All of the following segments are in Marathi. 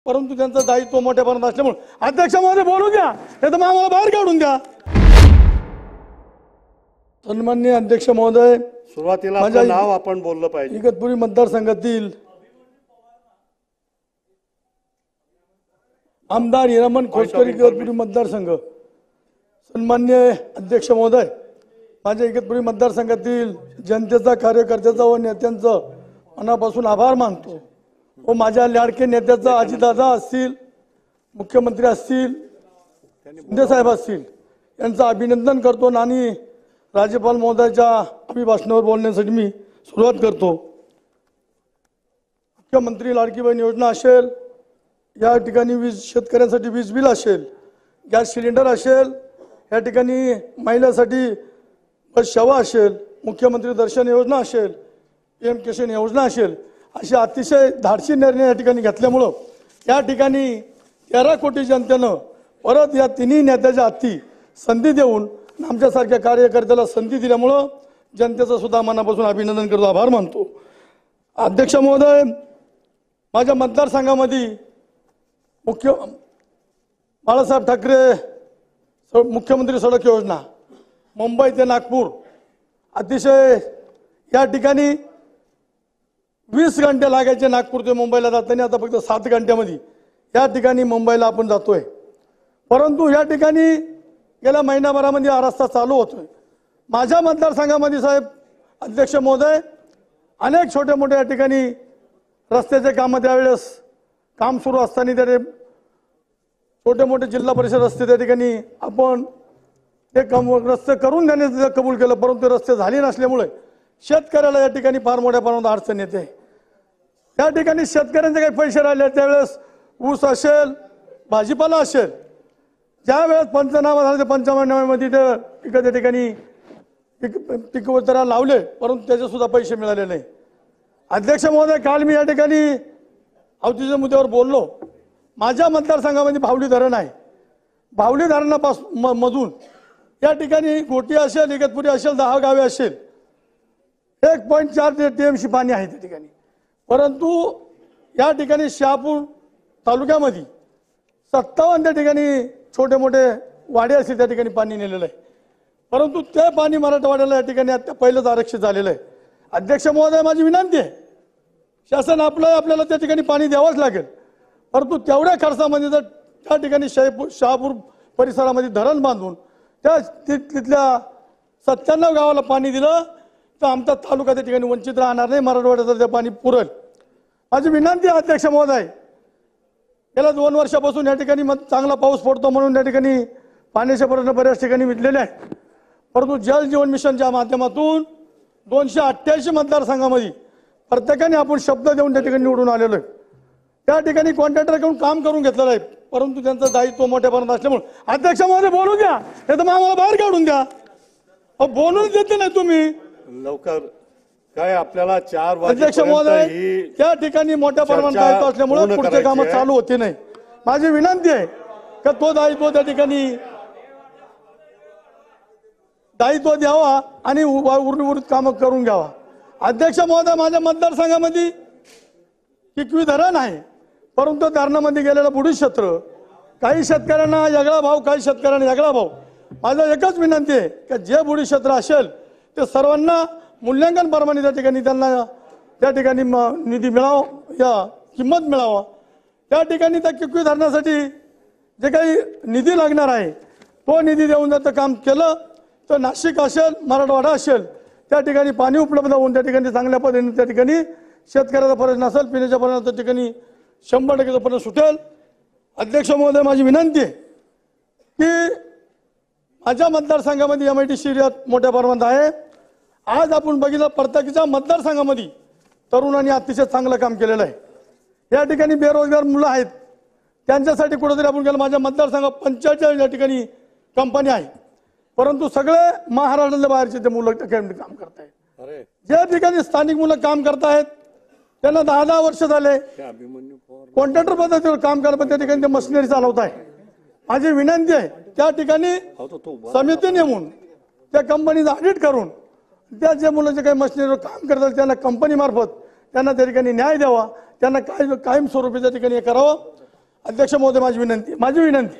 परंतु त्यांचं दायित्व मोठ्यापर्यंत असल्यामुळे अध्यक्ष महोदय बोलू द्या, नाही तर आम्हाला बाहेर काढून द्या। सन्माननीय अध्यक्ष महोदय, सुरुवातीला माझं नाव आपण बोललं पाहिजे। इगतपुरी मतदारसंघातील आमदार हिरामन खोसकर इगतपुरी मतदारसंघ। सन्माननीय अध्यक्ष महोदय, माझ्या इगतपुरी मतदारसंघातील जनतेचा, कार्यकर्त्याचा व नेत्यांचा मनापासून आभार मानतो व माझ्या लाडके नेत्याचा अजितदादा असतील, मुख्यमंत्री असतील, शिंदे साहेब असतील यांचं अभिनंदन करतो आणि राज्यपाल महोदयाच्या अभिभाषणावर बोलण्यासाठी मी सुरुवात करतो। मुख्यमंत्री लाडकी बहीण योजना असेल, या ठिकाणी वीज शेतकऱ्यांसाठी वीज बिल असेल, गॅस सिलेंडर असेल, या ठिकाणी महिलांसाठी बस सेवा असेल, मुख्यमंत्री दर्शन योजना असेल, PM किसान योजना असेल, असे अतिशय धाडसी निर्णय या ठिकाणी घेतल्यामुळं या ठिकाणी 13 कोटी जनतेनं परत या तिन्ही नेत्याच्या हाती संधी देऊन आमच्यासारख्या कार्यकर्त्याला संधी दिल्यामुळं जनतेचं सुद्धा मनापासून अभिनंदन करतो, आभार मानतो। अध्यक्ष महोदय, माझ्या मतदारसंघामध्ये बाळासाहेब ठाकरे मुख्यमंत्री सडक योजना मुंबई ते नागपूर अतिशय या ठिकाणी 20 घंटे लागायचे नागपूर ते मुंबईला जाताना, आता फक्त 7 घंट्यामध्ये या ठिकाणी मुंबईला आपण जातोय। परंतु या ठिकाणी गेल्या महिनाभरामध्ये हा रस्ता चालू होतोय। माझ्या मतदारसंघामध्ये साहेब अध्यक्ष महोदय अनेक छोटे मोठे या ठिकाणी रस्त्याचे काम त्यावेळेस काम सुरू असताना त्या छोटे मोठे जिल्हा परिषद रस्ते त्या ठिकाणी आपण ते रस्ते करून देण्याचं कबूल केलं, परंतु रस्ते झाले नसल्यामुळे शेतकऱ्याला या ठिकाणी फार मोठ्या प्रमाणात अडचण येते। त्या ठिकाणी शेतकऱ्यांचे काही पैसे राहिले त्यावेळेस ऊस असेल, भाजीपाला असेल, ज्या वेळेस पंचनामा झाला त्या पंचनाम्यामध्ये ते पिकं त्या ठिकाणी पीक जरा लावले, परंतु त्याचे सुद्धा पैसे मिळाले नाही। अध्यक्ष महोदय, काल मी या ठिकाणी अवतीच्या मुद्द्यावर बोललो। माझ्या मतदारसंघामध्ये भावली धरण आहे, भावली धरणापासून मधून या ठिकाणी गोटी असेल, इगतपुरी असेल, 10 गावे असेल, 1.4 TMC पाणी आहे त्या ठिकाणी। परंतु या ठिकाणी शहापूर तालुक्यामध्ये 57 त्या ठिकाणी छोटे मोठे वाडे असतील त्या ठिकाणी पाणी नेलेलं आहे, परंतु ते पाणी मराठवाड्याला या ठिकाणी आता पहिलंच आरक्षित झालेलं आहे। अध्यक्ष महोदय, माझी विनंती आहे, शासन आपल्याला त्या ठिकाणी पाणी द्यावंच लागेल, परंतु तेवढ्या खर्चामध्ये जर त्या ठिकाणी शहापूर परिसरामध्ये धरण बांधून तिथल्या 97 गावाला पाणी दिलं तर आमचा तालुका त्या ठिकाणी वंचित राहणार नाही, मराठवाड्याचं ते पाणी पुरेल। माझी विनंती आहे अध्यक्ष महोदय, गेल्या 2 वर्षापासून या ठिकाणी चांगला पाऊस पडतो म्हणून या ठिकाणी पाण्याचे प्रश्न बऱ्याच ठिकाणी मिटलेले आहेत, परंतु जल जीवन मिशनच्या माध्यमातून 288 मतदारसंघामध्ये प्रत्येकाने आपण शब्द देऊन त्या ठिकाणी निवडून आलेलो आहे। त्या ठिकाणी कॉन्ट्रॅक्टरकडून काम करून घेतलेलं आहे, परंतु त्यांचं दायित्व मोठ्यापर्यंत असल्यामुळे अध्यक्ष महोदय बोलू द्या, नाही तर आम्हाला बाहेर काढून द्या। बोलून देते नाही तुम्ही लवकर, काय आपल्याला 4 अध्यक्ष महोदय, त्या ठिकाणी मोठ्या प्रमाणात दायित्व असल्यामुळे पुढचे काम चालू होते नाही। माझी विनंती आहे की तो दायित्व त्या ठिकाणी दायित्व द्यावा आणि उर्वरित काम करून घ्यावा। अध्यक्ष महोदय, माझ्या मतदारसंघामध्ये किकवी धरण आहे, परंतु धरणामध्ये गेलेलं बुडी क्षेत्र, काही शेतकऱ्यांना वेगळा भाव, काही शेतकऱ्यांना वेगळा भाव। माझं एकच विनंती आहे की जे बुडी क्षेत्र असेल ते सर्वांना मूल्यांकन प्रमाणे त्या ठिकाणी त्यांना त्या ठिकाणी निधी मिळावा, या किंमत मिळावा। त्या ठिकाणी त्या किकवी धरणासाठी जे काही निधी लागणार आहे तो निधी देऊन जर काम केलं तर नाशिक असेल, मराठवाडा असेल, त्या ठिकाणी पाणी उपलब्ध होऊन त्या ठिकाणी चांगल्या पद्धतीने त्या ठिकाणी शेतकऱ्याचा प्रश्न असेल, पिण्याच्या पाण्याचा त्या ठिकाणी 100% प्रश्न सुटेल। अध्यक्ष महोदय, माझी विनंती आहे की माझ्या मतदारसंघामध्ये MIDC एरियात मोठ्या प्रमाणात आहे। आज आपण बघितलं प्रत्येकाच्या मतदारसंघामध्ये तरुणांनी अतिशय चांगलं काम केलेलं आहे। या ठिकाणी बेरोजगार मुलं आहेत, त्यांच्यासाठी कुठेतरी आपण गेलं, माझ्या मतदारसंघात 45 या ठिकाणी कंपनी आहे, परंतु सगळे महाराष्ट्रातल्या बाहेरचे ते मुलं काम करत आहेत। ज्या ठिकाणी स्थानिक मुलं काम करत आहेत त्यांना 10-10 वर्ष झाले कॉन्ट्रॅक्टर पद्धतीवर काम करत, त्या ठिकाणी ते मशिनरी चालवत आहे। माझी विनंती आहे त्या ठिकाणी समिती नेमून त्या कंपनीचं ऑडिट करून त्या जे मुलं जे काही मशिनरीवर काम करतात त्यांना कंपनी मार्फत त्यांना त्या ठिकाणी न्याय द्यावा, त्यांना कायमस्वरूपी त्या ठिकाणी हे करावं। अध्यक्ष महोदय माझी विनंती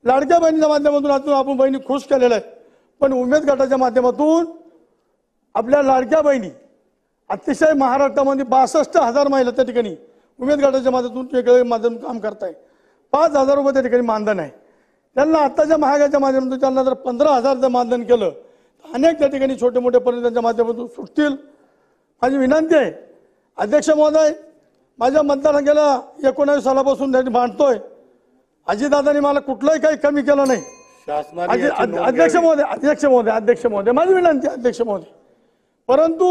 लाडक्या बहिणीच्या माध्यमातून आपण बहिणी खुश केलेल्या आहेत, पण उमेद गटाच्या माध्यमातून आपल्या लाडक्या बहिणी अतिशय महाराष्ट्रामध्ये 62,000 महिला त्या ठिकाणी उमेद गटाच्या माध्यमातून काम करताय. 5,000 रुपये त्या ठिकाणी मानधन आहे. त्यांना आत्ताच्या महागाच्या माध्यमातून त्यांना जर 15,000 जर मानधन केलं तर अनेक त्या ठिकाणी छोटे मोठे पर्यटनाच्या माध्यमातून सुटतील. माझी विनंती आहे अध्यक्ष महोदय, माझ्या मतदारसंघाला 19 सालापासून त्यांनी मांडतोय. अजितदादांनी मला कुठलंही काही कमी केलं नाही. शासनाने याची नोंद अध्यक्ष महोदय माझी विनंती अध्यक्ष महोदय, परंतु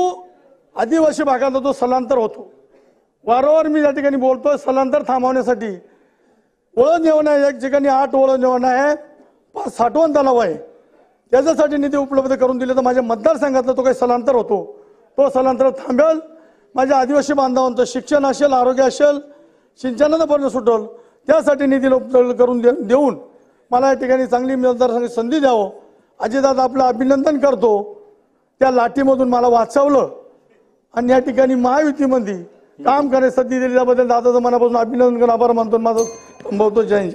आदिवासी भागाचा जो स्थलांतर होतो, वारंवार मी या ठिकाणी बोलतोय, स्थलांतर थांबवण्यासाठी ओळख नेवण आहे, एक ठिकाणी 8 ओळख नेवण आहे, 5 साठवण तलाव आहे, त्याच्यासाठी निधी उपलब्ध करून दिले तर माझ्या मतदारसंघातला तो काही स्थलांतर होतो तो स्थलांतर थांबेल. माझ्या आदिवासी बांधवांचं शिक्षण असेल, आरोग्य असेल, सिंचनाचा प्रश्न सुटेल, त्यासाठी निधी उपलब्ध करून देऊन मला या ठिकाणी चांगली मतदारसंघ संधी द्यावं. अजितदादा आपलं अभिनंदन करतो, त्या लाठीमधून मला वाचवलं आणि या ठिकाणी महायुतीमध्ये काम करण्यास संधी दिली, त्याबद्दल दादाचं मनापासून अभिनंदन करून आभार मानतो. माझं थांबवतो. जय हिंद.